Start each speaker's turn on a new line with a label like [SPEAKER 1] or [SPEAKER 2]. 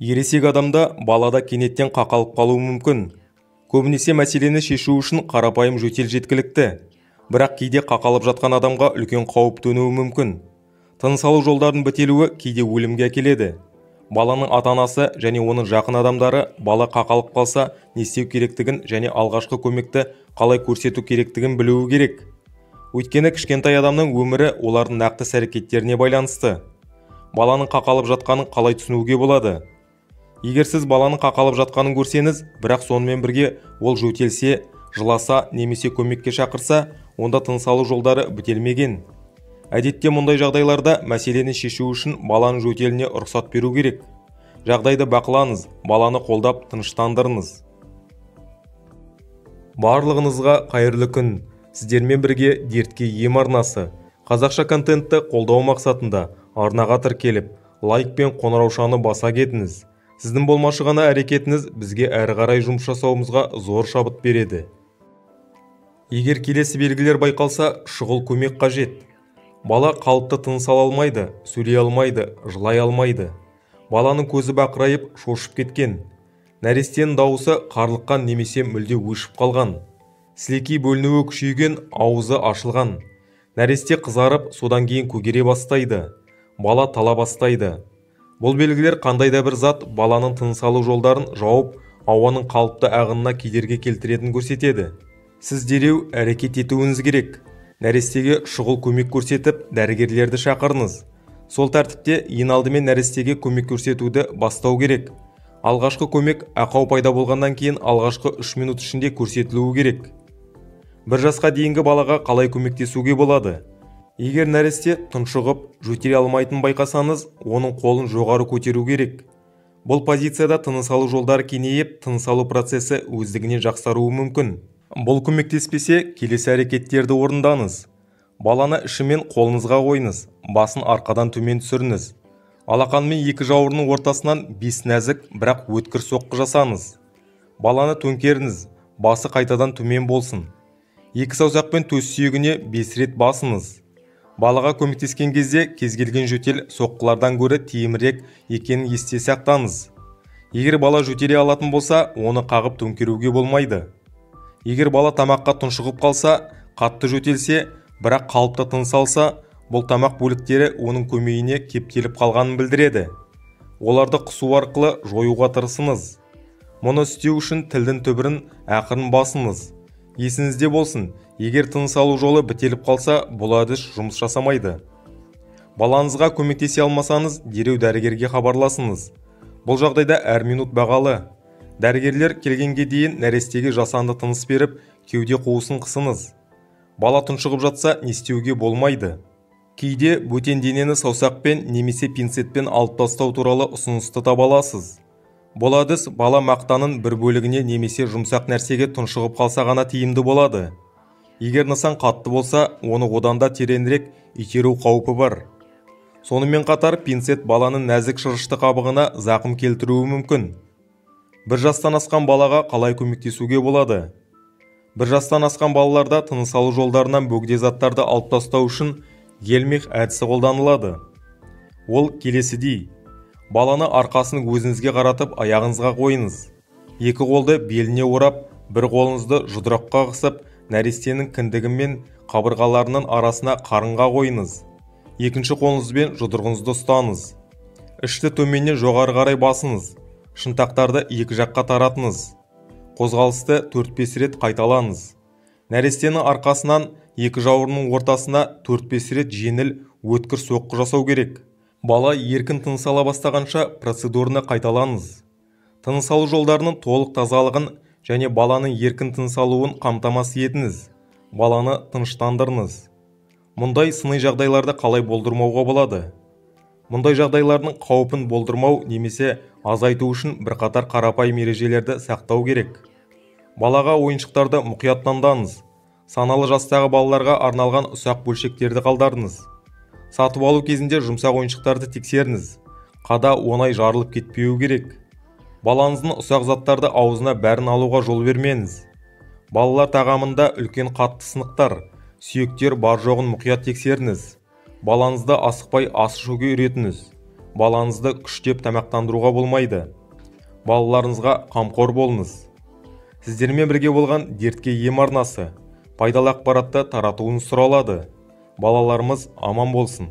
[SPEAKER 1] Ересек адамда балада кенеттен қақалып қалуы мүмкін. Көбінесе мәселені шешу үшін қарапайым жөтел жеткілікті. Бірақ кейде қақалып жатқан адамға үлкен қауіп төнуі мүмкін. Тыныс алу жолдарының бітелуі кейде өлімге әкеледі. Баланың ата-анасы және оның жақын адамдары бала қақалып қалса не істеу керектігін және алғашқы көмекті қалай көрсету керектігін білуі керек. Өйткені кішкентай адамның өмірі олардың нақты әрекеттеріне байланысты. Баланың қақалып жатқанын қалай түсінуге болады? Егер сіз баланың қақалып жатқанын көрсеңіз, бірақ сонымен бірге ол жөтелсе, жыласа немесе көмекке шақырса, онда тыныс алу жолдары бітелмеген. Әдетте мұндай жағдайларда мәселені шешу үшін баланың жөтеліне рұқсат беру керек. Жағдайды бақылаңыз, баланы қолдап тыныштандырыңыз. Барлығыңызға қайырлы күн. Сіздермен бірге дертке ем арнасы. Қазақша контентті қолдау мақсатында арнаға тіркеліп, лайк пен қоңыраушаны баса кетіңіз. Сіздің болмашы ғана әрекетіңіз бізге әрі қарай жұмыс жасауымызға зор шабыт береді. Егер келесі белгілер байқалса, шұғыл көмек қажет. Бала қалыпты тыныс ала алмайды, сөйлей алмайды, жылай алмайды. Баланың көзі бақырайып, шошып кеткен. Нәрестенің дауысы қарлыққан немесе мүлде өшіп қалған. Сілекей бөлінуі күшейген, аузы ашылған. Нәресте қызарып, содан кейін көгере бастайды. Бала тала бастайды. Бұл белгілер қандай да бір зат баланың тыныс алу жолдарын жауып, ауаның қалыпты ағынына кедергі келтіретінін көрсетеді. Сіз дереу әрекет етуіңіз керек. Нәрестеге шұғыл көмек көрсетіп, дәрігерлерді шақырыңыз. Сол тәртіпте ең алдымен нәрестеге көмек көрсетуді бастау керек. Алғашқы көмек ақау пайда болғаннан кейін алғашқы 3 минут ішінде көрсетілуі керек. 1 жасқа дейінгі балаға қалай көмектесуге болады? Егер нәресте тұншығып, жөтеле алмайтын байқасаңыз, оның қолын жоғары көтеру керек. Бұл позицияда тыныс алу жолдары кеңейіп, тыныс алу процесі өздігінен жақсаруы мүмкін. Бұл көмектеспесе, келесі әрекеттерді орындаңыз. Баланы ішімен қолыңызға қойыңыз, басын арқадан төмен түсіріңіз. Алақанмен екі жауырынның ортасынан 5 нәзік, бірақ өткір соққы жасаңыз. Баланы төңкеріңіз, басы қайтадан төмен болсын. 2 саусақпен төс сүйегіне 5 рет басыңыз. Балаға көмектескен кезде кез келген жөтел соққылардан гөрі тиімірек екенін есте сақтаңыз. Егер бала жөтеле алатын болса, оны қағып төңкеруге болмайды. Егер бала тамаққа тұншығып қалса, қатты жөтелсе, бірақ қалыпты тыныс алса, бұл тамақ бөліктері оның көмейіне кептеліп қалғанын білдіреді. Оларды құсу арқылы жоюға тырысыңыз. Мұны істеу үшін тілдің түбірін ақырын басыңыз. Есіңізде болсын, егер тыныс алу жолы бітеліп қалса, бұл әдіс жұмыс жасамайды. Балаңызға көмектесе алмасаңыз, дереу дәрігерге хабарласыңыз. Бұл жағдайда әр минут бағалы. Дәрігерлер келгенге дейін нәрестеге жасанды тыныс беріп, кеуде қуысын қысыңыз. Бала тұншығып жатса, не істеуге болмайды. Кейде бөтен денені саусақпен немесе пинцетпен алып тастау туралы ұсынысты таба аласыз. Бұл әдіс бала мақтанын бір бөлігіне немесе жұмсақ нәрсеге тұншығып қалса ғана тиімді болады. Егер нысан қатты болса, оны одан да тереңірек итеру қаупі бар. Сонымен қатар пинцет баланың нәзік шырышты қабығына зақым келтіруі мүмкін. 1 жастан асқан балаға қалай көмектесуге болады? 1 жастан асқан балаларда тыныс алу жолдарынан бөгде заттарды алып тастау үшін Гельмих әдісі қолданылады. Ол келесідей. Баланы арқасын өзіңізге қаратып аяғыңызға қойыңыз. 2 қолды беліне орап, 1 қолыңызды жұдырыққа қысып, нәрестенің кіндігі мен қабырғаларының арасына қарынға қойыңыз. 2 қолыңызбен жұдырығыңызды ұстаңыз. Ішті төменнен жоғары қарай басыңыз. Шынтақтарды 2 жаққа таратыңыз. Қозғалысты 4-5 рет қайталаңыз. Нәрестенің арқасынан 2 жауырынның ортасына 4-5 рет жеңіл, өткір соққы жасау керек. Бала еркін тыныс ала бастағанша процедураны қайталаңыз. Тыныс алу жолдарының толық тазалығын және баланың еркін тыныс алуын қамтамасыз етіңіз. Баланы тыныштандырыңыз. Мұндай сыни жағдайларды қалай болдырмауға болады? Мұндай жағдайлардың қаупін болдырмау немесе азайту үшін бірқатар қарапайым ережелерді сақтау керек. Балаға ойыншықтарды мұқият таңдаңыз. Саналы жастағы балаларға арналған ұсақ бөлшектерді қалдарыңыз. Сатып алу кезінде жұмсақ ойыншықтарды тексеріңіз. Қада оңай жарылып кетпеуі керек. Балаңыздың ұсақ заттарды аузына бәрін алуға жол бермеңіз. Балалар тағамында үлкен қатты сынықтар, сүйектер бар жоғын мұқият тексеріңіз. Балаңызды асықпай ас ішуге үйретіңіз. балаңызды күштеп тамақтандыруға болмайды. Балаларыңызға қамқор болыңыз. Сіздермен бірге болған дертке ем арнасы пайдалы ақпаратты таратуын сұралады. Балаларымыз аман болсын.